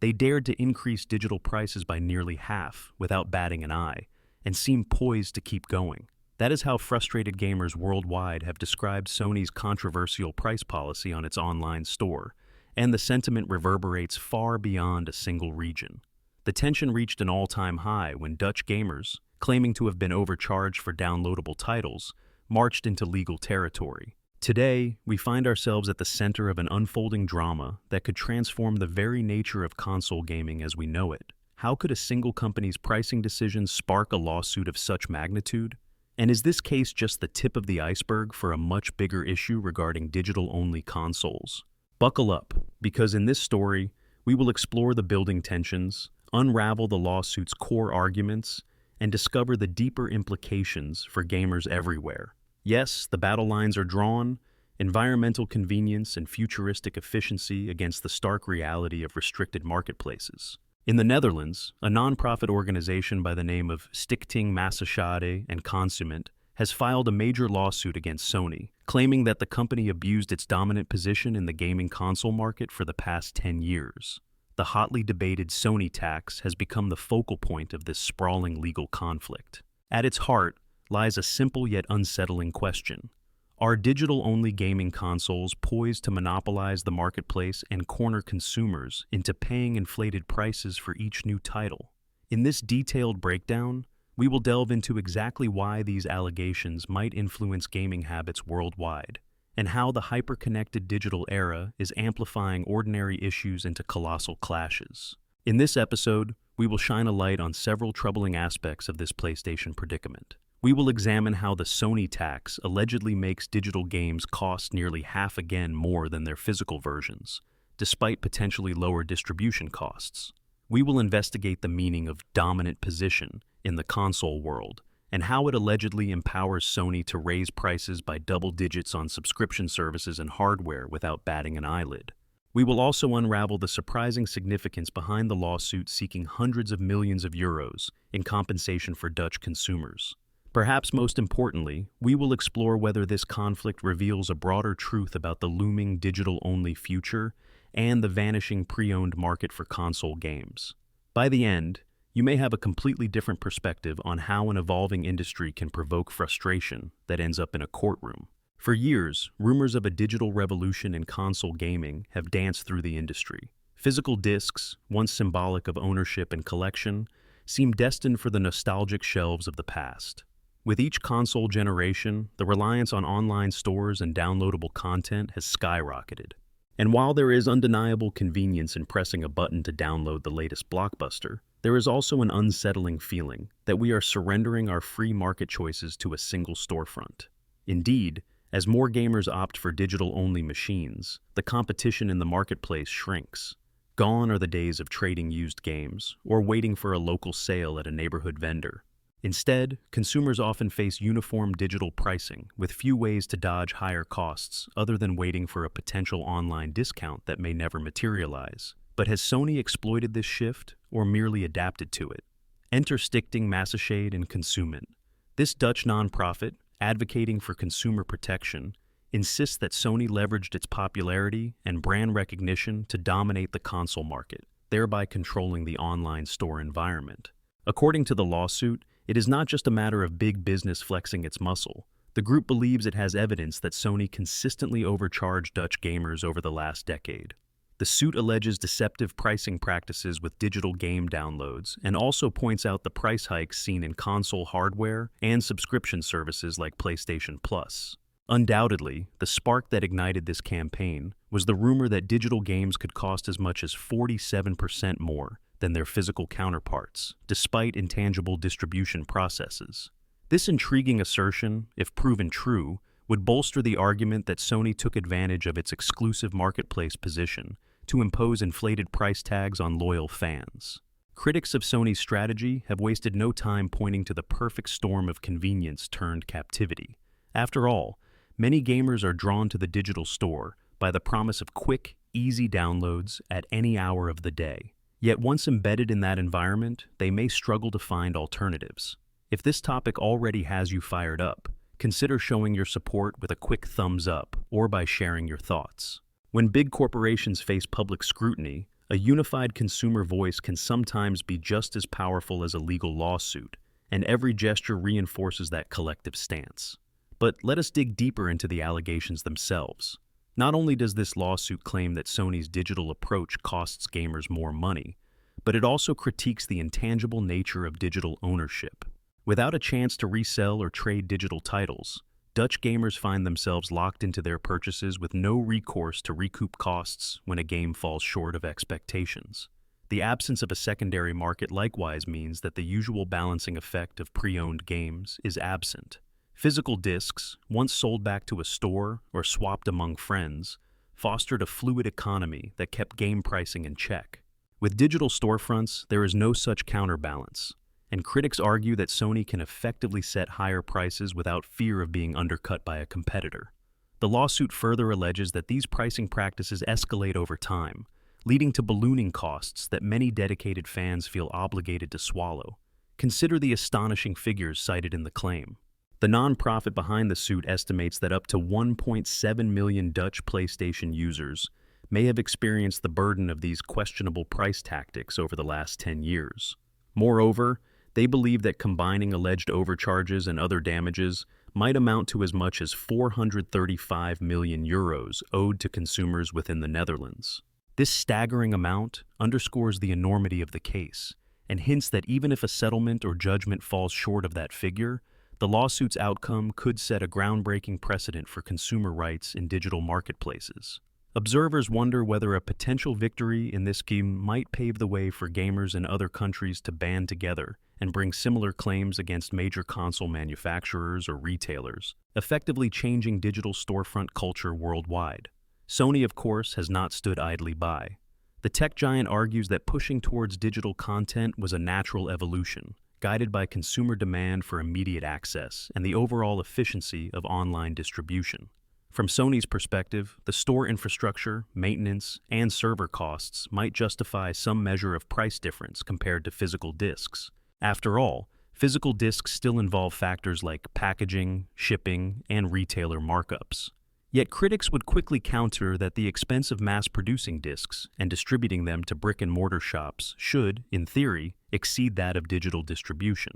They dared to increase digital prices by nearly half without batting an eye, and seem poised to keep going. That is how frustrated gamers worldwide have described Sony's controversial price policy on its online store, and the sentiment reverberates far beyond a single region. The tension reached an all-time high when Dutch gamers, claiming to have been overcharged for downloadable titles, marched into legal territory. Today, we find ourselves at the center of an unfolding drama that could transform the very nature of console gaming as we know it. How could a single company's pricing decisions spark a lawsuit of such magnitude? And is this case just the tip of the iceberg for a much bigger issue regarding digital-only consoles? Buckle up, because in this story, we will explore the building tensions, unravel the lawsuit's core arguments, and discover the deeper implications for gamers everywhere. Yes, the battle lines are drawn, environmental convenience and futuristic efficiency against the stark reality of restricted marketplaces. In the Netherlands, a non-profit organization by the name of Stichting Massaschade en Consument has filed a major lawsuit against Sony, claiming that the company abused its dominant position in the gaming console market for the past 10 years. The hotly debated Sony Tax has become the focal point of this sprawling legal conflict. At its heart lies a simple yet unsettling question. Are digital-only gaming consoles poised to monopolize the marketplace and corner consumers into paying inflated prices for each new title? In this detailed breakdown, we will delve into exactly why these allegations might influence gaming habits worldwide, and how the hyper-connected digital era is amplifying ordinary issues into colossal clashes. In this episode, we will shine a light on several troubling aspects of this PlayStation predicament. We will examine how the Sony Tax allegedly makes digital games cost nearly half again more than their physical versions, despite potentially lower distribution costs. We will investigate the meaning of dominant position in the console world, and how it allegedly empowers Sony to raise prices by double digits on subscription services and hardware without batting an eyelid. We will also unravel the surprising significance behind the lawsuit seeking hundreds of millions of euros in compensation for Dutch consumers. Perhaps most importantly, we will explore whether this conflict reveals a broader truth about the looming digital-only future and the vanishing pre-owned market for console games. By the end, you may have a completely different perspective on how an evolving industry can provoke frustration that ends up in a courtroom. For years, rumors of a digital revolution in console gaming have danced through the industry. Physical discs, once symbolic of ownership and collection, seem destined for the nostalgic shelves of the past. With each console generation, the reliance on online stores and downloadable content has skyrocketed. And while there is undeniable convenience in pressing a button to download the latest blockbuster, there is also an unsettling feeling that we are surrendering our free market choices to a single storefront. Indeed, as more gamers opt for digital-only machines, the competition in the marketplace shrinks. Gone are the days of trading used games or waiting for a local sale at a neighborhood vendor. Instead, consumers often face uniform digital pricing with few ways to dodge higher costs other than waiting for a potential online discount that may never materialize. But has Sony exploited this shift or merely adapted to it? Enter Stichting Massaschade en Consument. This Dutch nonprofit, advocating for consumer protection, insists that Sony leveraged its popularity and brand recognition to dominate the console market, thereby controlling the online store environment. According to the lawsuit, it is not just a matter of big business flexing its muscle. The group believes it has evidence that Sony consistently overcharged Dutch gamers over the last decade. The suit alleges deceptive pricing practices with digital game downloads and also points out the price hikes seen in console hardware and subscription services like PlayStation Plus. Undoubtedly, the spark that ignited this campaign was the rumor that digital games could cost as much as 47% more than their physical counterparts, despite intangible distribution processes. This intriguing assertion, if proven true, would bolster the argument that Sony took advantage of its exclusive marketplace position to impose inflated price tags on loyal fans. Critics of Sony's strategy have wasted no time pointing to the perfect storm of convenience turned captivity. After all, many gamers are drawn to the digital store by the promise of quick, easy downloads at any hour of the day. Yet once embedded in that environment, they may struggle to find alternatives. If this topic already has you fired up, consider showing your support with a quick thumbs up or by sharing your thoughts. When big corporations face public scrutiny, A unified consumer voice can sometimes be just as powerful as a legal lawsuit, and every gesture reinforces that collective stance. But let us dig deeper into the allegations themselves. Not only does this lawsuit claim that Sony's digital approach costs gamers more money, but it also critiques the intangible nature of digital ownership. Without a chance to resell or trade digital titles, Dutch gamers find themselves locked into their purchases with no recourse to recoup costs when a game falls short of expectations. The absence of a secondary market likewise means that the usual balancing effect of pre-owned games is absent. Physical discs, once sold back to a store or swapped among friends, fostered a fluid economy that kept game pricing in check. With digital storefronts, there is no such counterbalance, and critics argue that Sony can effectively set higher prices without fear of being undercut by a competitor. The lawsuit further alleges that these pricing practices escalate over time, leading to ballooning costs that many dedicated fans feel obligated to swallow. Consider the astonishing figures cited in the claim. The non-profit behind the suit estimates that up to 1.7 million Dutch PlayStation users may have experienced the burden of these questionable price tactics over the last 10 years. Moreover, they believe that combining alleged overcharges and other damages might amount to as much as 435 million euros owed to consumers within the Netherlands. This staggering amount underscores the enormity of the case and hints that even if a settlement or judgment falls short of that figure, the lawsuit's outcome could set a groundbreaking precedent for consumer rights in digital marketplaces. Observers wonder whether a potential victory in this scheme might pave the way for gamers in other countries to band together and bring similar claims against major console manufacturers or retailers, effectively changing digital storefront culture worldwide. Sony, of course, has not stood idly by. The tech giant argues that pushing towards digital content was a natural evolution, guided by consumer demand for immediate access and the overall efficiency of online distribution. From Sony's perspective, the store infrastructure, maintenance, and server costs might justify some measure of price difference compared to physical discs. After all, physical discs still involve factors like packaging, shipping, and retailer markups. Yet critics would quickly counter that the expense of mass-producing discs and distributing them to brick-and-mortar shops should, in theory, exceed that of digital distribution.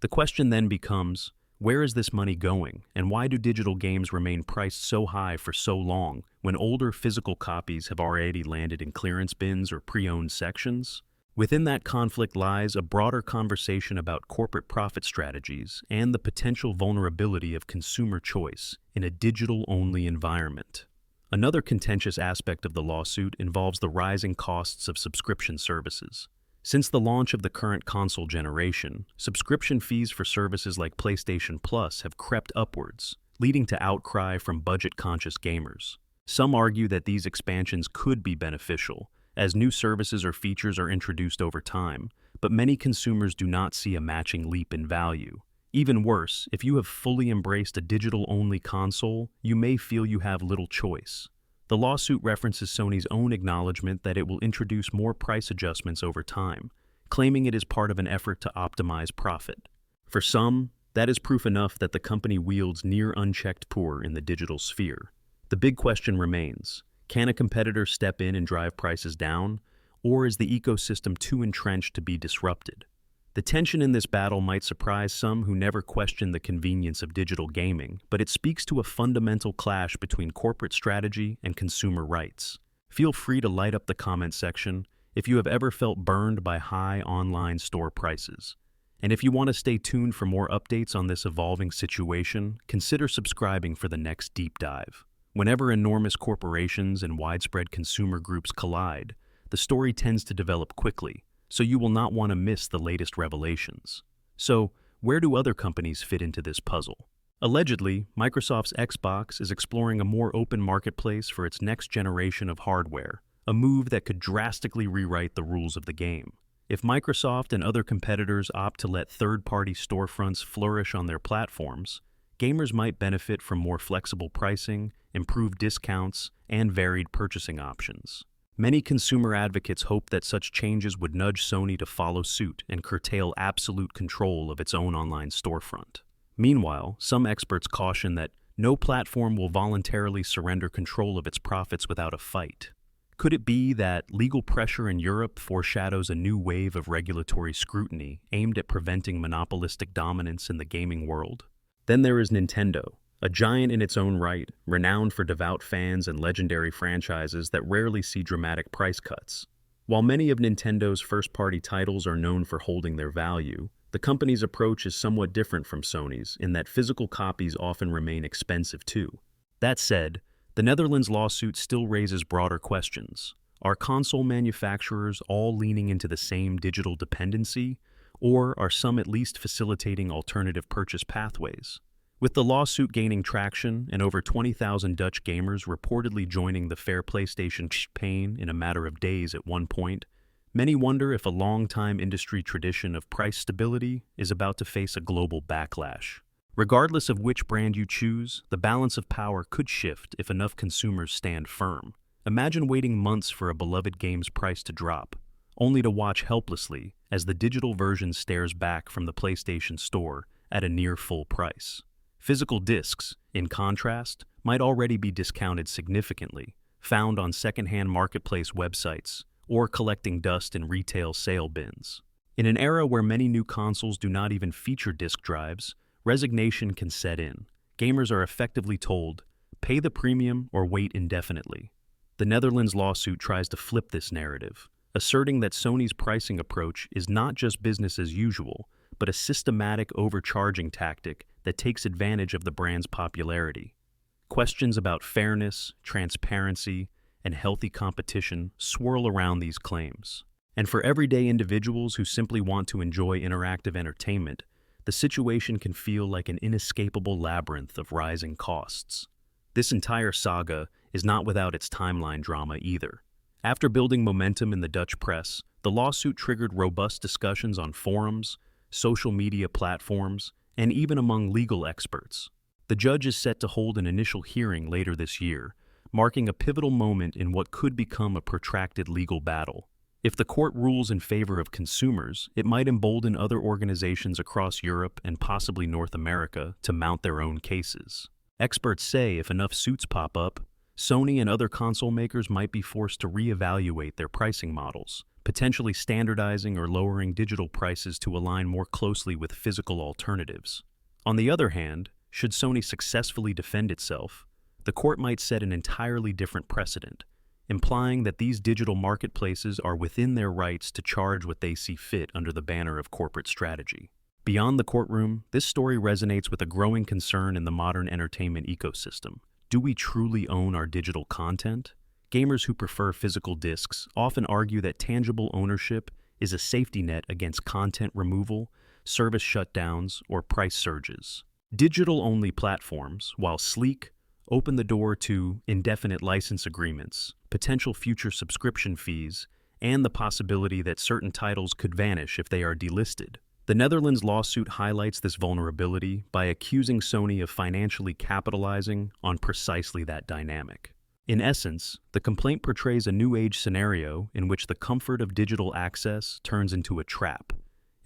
The question then becomes, where is this money going, and why do digital games remain priced so high for so long when older physical copies have already landed in clearance bins or pre-owned sections? Within that conflict lies a broader conversation about corporate profit strategies and the potential vulnerability of consumer choice in a digital-only environment. Another contentious aspect of the lawsuit involves the rising costs of subscription services. Since the launch of the current console generation, subscription fees for services like PlayStation Plus have crept upwards, leading to outcry from budget-conscious gamers. Some argue that these expansions could be beneficial, as new services or features are introduced over time, but many consumers do not see a matching leap in value. Even worse, if you have fully embraced a digital-only console, you may feel you have little choice. The lawsuit references Sony's own acknowledgement that it will introduce more price adjustments over time, claiming it is part of an effort to optimize profit. For some, that is proof enough that the company wields near unchecked power in the digital sphere. The big question remains, can a competitor step in and drive prices down, or is the ecosystem too entrenched to be disrupted? The tension in this battle might surprise some who never questioned the convenience of digital gaming, but it speaks to a fundamental clash between corporate strategy and consumer rights. Feel free to light up the comment section if you have ever felt burned by high online store prices. And if you want to stay tuned for more updates on this evolving situation, consider subscribing for the next deep dive. Whenever enormous corporations and widespread consumer groups collide, the story tends to develop quickly, so you will not want to miss the latest revelations. So, where do other companies fit into this puzzle? Allegedly, Microsoft's Xbox is exploring a more open marketplace for its next generation of hardware, a move that could drastically rewrite the rules of the game. If Microsoft and other competitors opt to let third-party storefronts flourish on their platforms, gamers might benefit from more flexible pricing, improved discounts, and varied purchasing options. Many consumer advocates hope that such changes would nudge Sony to follow suit and curtail absolute control of its own online storefront. Meanwhile, some experts caution that no platform will voluntarily surrender control of its profits without a fight. Could it be that legal pressure in Europe foreshadows a new wave of regulatory scrutiny aimed at preventing monopolistic dominance in the gaming world? Then there is Nintendo, a giant in its own right, renowned for devout fans and legendary franchises that rarely see dramatic price cuts. While many of Nintendo's first-party titles are known for holding their value, the company's approach is somewhat different from Sony's in that physical copies often remain expensive too. That said, the Netherlands lawsuit still raises broader questions. Are console manufacturers all leaning into the same digital dependency, or are some at least facilitating alternative purchase pathways? With the lawsuit gaining traction and over 20,000 Dutch gamers reportedly joining the Fair PlayStation campaign in a matter of days at one point, many wonder if a long-time industry tradition of price stability is about to face a global backlash. Regardless of which brand you choose, the balance of power could shift if enough consumers stand firm. Imagine waiting months for a beloved game's price to drop, only to watch helplessly as the digital version stares back from the PlayStation Store at a near full price. Physical discs, in contrast, might already be discounted significantly, found on secondhand marketplace websites, or collecting dust in retail sale bins. In an era where many new consoles do not even feature disk drives, resignation can set in. Gamers are effectively told, pay the premium or wait indefinitely. The Netherlands lawsuit tries to flip this narrative, asserting that Sony's pricing approach is not just business as usual, but a systematic overcharging tactic that takes advantage of the brand's popularity. Questions about fairness, transparency, and healthy competition swirl around these claims. And for everyday individuals who simply want to enjoy interactive entertainment, the situation can feel like an inescapable labyrinth of rising costs. This entire saga is not without its timeline drama either. After building momentum in the Dutch press, the lawsuit triggered robust discussions on forums, social media platforms, and even among legal experts. The judge is set to hold an initial hearing later this year, marking a pivotal moment in what could become a protracted legal battle. If the court rules in favor of consumers, it might embolden other organizations across Europe and possibly North America to mount their own cases. Experts say if enough suits pop up, Sony and other console makers might be forced to reevaluate their pricing models, potentially standardizing or lowering digital prices to align more closely with physical alternatives. On the other hand, should Sony successfully defend itself, the court might set an entirely different precedent, implying that these digital marketplaces are within their rights to charge what they see fit under the banner of corporate strategy. Beyond the courtroom, this story resonates with a growing concern in the modern entertainment ecosystem. Do we truly own our digital content? Gamers who prefer physical discs often argue that tangible ownership is a safety net against content removal, service shutdowns, or price surges. Digital-only platforms, while sleek, open the door to indefinite license agreements, potential future subscription fees, and the possibility that certain titles could vanish if they are delisted. The Netherlands lawsuit highlights this vulnerability by accusing Sony of financially capitalizing on precisely that dynamic. In essence, the complaint portrays a new age scenario in which the comfort of digital access turns into a trap.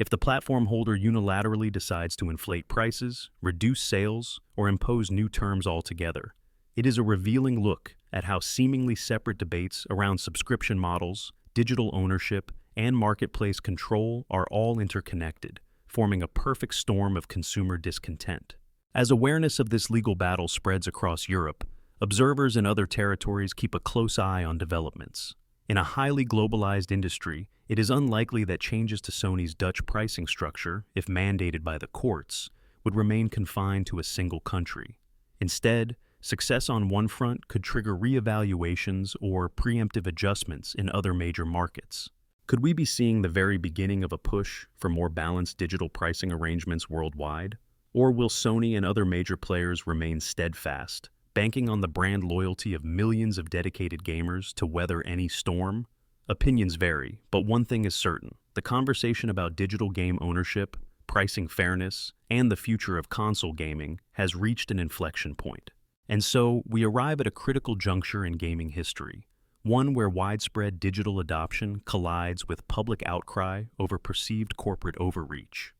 If the platform holder unilaterally decides to inflate prices, reduce sales, or impose new terms altogether, it is a revealing look at how seemingly separate debates around subscription models, digital ownership, and marketplace control are all interconnected, forming a perfect storm of consumer discontent. As awareness of this legal battle spreads across Europe, observers in other territories keep a close eye on developments. In a highly globalized industry, it is unlikely that changes to Sony's Dutch pricing structure, if mandated by the courts, would remain confined to a single country. Instead, success on one front could trigger reevaluations or preemptive adjustments in other major markets. Could we be seeing the very beginning of a push for more balanced digital pricing arrangements worldwide? Or will Sony and other major players remain steadfast, banking on the brand loyalty of millions of dedicated gamers to weather any storm? Opinions vary, but one thing is certain: the conversation about digital game ownership, pricing fairness, and the future of console gaming has reached an inflection point. And so, we arrive at a critical juncture in gaming history, one where widespread digital adoption collides with public outcry over perceived corporate overreach.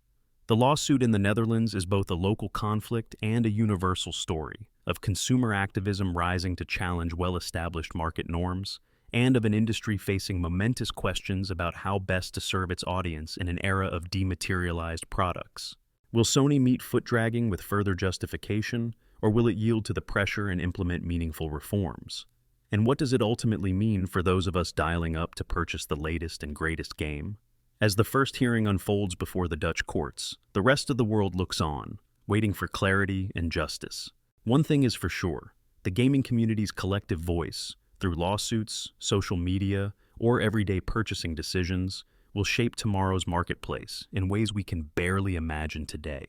The lawsuit in the Netherlands is both a local conflict and a universal story of consumer activism rising to challenge well-established market norms and of an industry facing momentous questions about how best to serve its audience in an era of dematerialized products. Will Sony meet foot-dragging with further justification, or will it yield to the pressure and implement meaningful reforms? And what does it ultimately mean for those of us dialing up to purchase the latest and greatest game? As the first hearing unfolds before the Dutch courts, the rest of the world looks on, waiting for clarity and justice. One thing is for sure, the gaming community's collective voice, through lawsuits, social media, or everyday purchasing decisions, will shape tomorrow's marketplace in ways we can barely imagine today.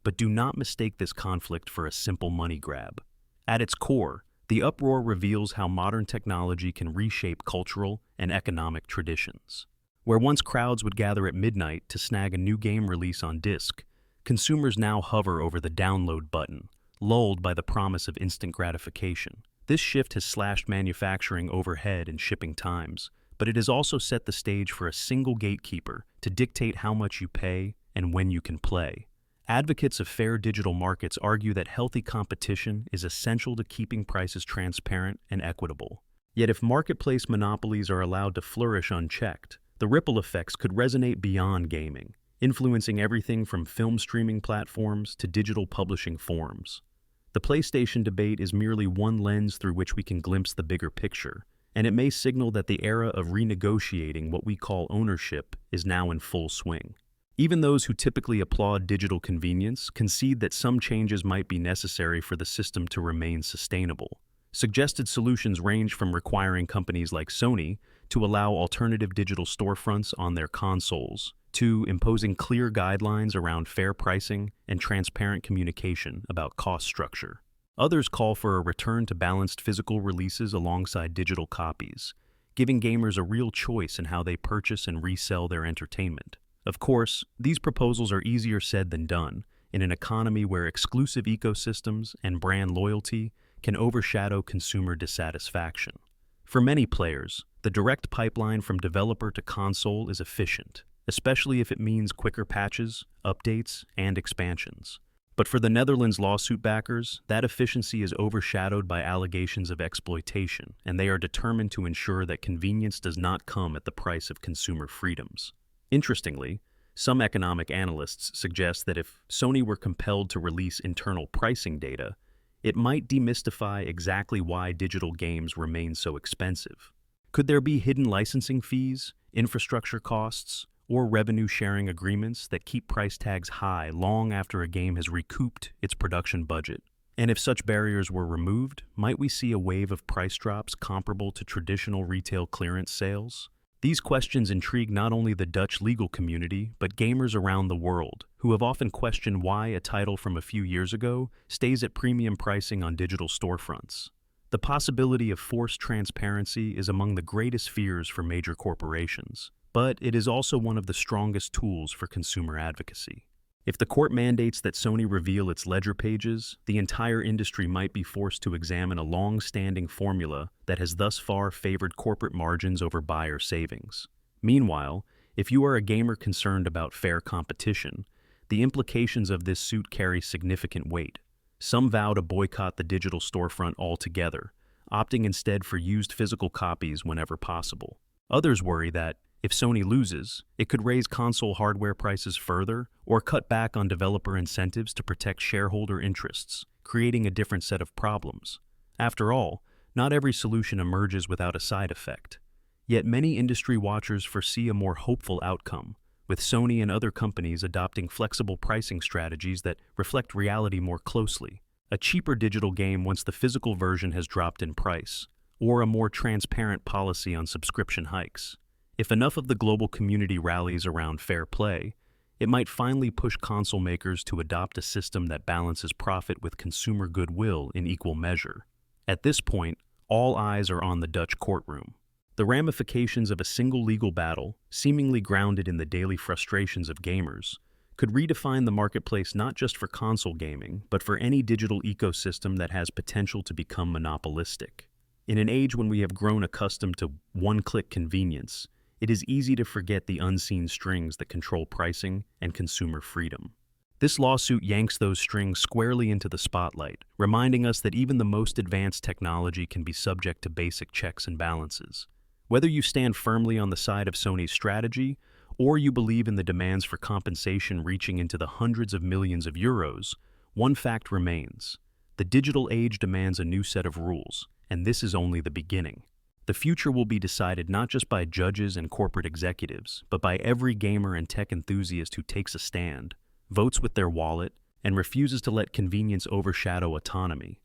But do not mistake this conflict for a simple money grab. At its core, the uproar reveals how modern technology can reshape cultural and economic traditions. Where once crowds would gather at midnight to snag a new game release on disc, consumers now hover over the download button, lulled by the promise of instant gratification. This shift has slashed manufacturing overhead and shipping times, but it has also set the stage for a single gatekeeper to dictate how much you pay and when you can play. Advocates of fair digital markets argue that healthy competition is essential to keeping prices transparent and equitable. Yet if marketplace monopolies are allowed to flourish unchecked, the ripple effects could resonate beyond gaming, influencing everything from film streaming platforms to digital publishing forums. The PlayStation debate is merely one lens through which we can glimpse the bigger picture, and it may signal that the era of renegotiating what we call ownership is now in full swing. Even those who typically applaud digital convenience concede that some changes might be necessary for the system to remain sustainable. Suggested solutions range from requiring companies like Sony to allow alternative digital storefronts on their consoles, to imposing clear guidelines around fair pricing and transparent communication about cost structure. Others call for a return to balanced physical releases alongside digital copies, giving gamers a real choice in how they purchase and resell their entertainment. Of course, these proposals are easier said than done in an economy where exclusive ecosystems and brand loyalty can overshadow consumer dissatisfaction. For many players, the direct pipeline from developer to console is efficient, especially if it means quicker patches, updates, and expansions. But for the Netherlands lawsuit backers, that efficiency is overshadowed by allegations of exploitation, and they are determined to ensure that convenience does not come at the price of consumer freedoms. Interestingly, some economic analysts suggest that if Sony were compelled to release internal pricing data, it might demystify exactly why digital games remain so expensive. Could there be hidden licensing fees, infrastructure costs, or revenue-sharing agreements that keep price tags high long after a game has recouped its production budget? And if such barriers were removed, might we see a wave of price drops comparable to traditional retail clearance sales? These questions intrigue not only the Dutch legal community, but gamers around the world, who have often questioned why a title from a few years ago stays at premium pricing on digital storefronts. The possibility of forced transparency is among the greatest fears for major corporations, but it is also one of the strongest tools for consumer advocacy. If the court mandates that Sony reveal its ledger pages, the entire industry might be forced to examine a long-standing formula that has thus far favored corporate margins over buyer savings. Meanwhile, if you are a gamer concerned about fair competition, the implications of this suit carry significant weight. Some vow to boycott the digital storefront altogether, opting instead for used physical copies whenever possible. Others worry that, if Sony loses, it could raise console hardware prices further or cut back on developer incentives to protect shareholder interests, creating a different set of problems. After all, not every solution emerges without a side effect. Yet many industry watchers foresee a more hopeful outcome, with Sony and other companies adopting flexible pricing strategies that reflect reality more closely. A cheaper digital game once the physical version has dropped in price, or a more transparent policy on subscription hikes. If enough of the global community rallies around fair play, it might finally push console makers to adopt a system that balances profit with consumer goodwill in equal measure. At this point, all eyes are on the Dutch courtroom. The ramifications of a single legal battle, seemingly grounded in the daily frustrations of gamers, could redefine the marketplace not just for console gaming, but for any digital ecosystem that has potential to become monopolistic. In an age when we have grown accustomed to one-click convenience, it is easy to forget the unseen strings that control pricing and consumer freedom. This lawsuit yanks those strings squarely into the spotlight, reminding us that even the most advanced technology can be subject to basic checks and balances. Whether you stand firmly on the side of Sony's strategy, or you believe in the demands for compensation reaching into the hundreds of millions of euros, one fact remains. The digital age demands a new set of rules, and this is only the beginning. The future will be decided not just by judges and corporate executives, but by every gamer and tech enthusiast who takes a stand, votes with their wallet, and refuses to let convenience overshadow autonomy.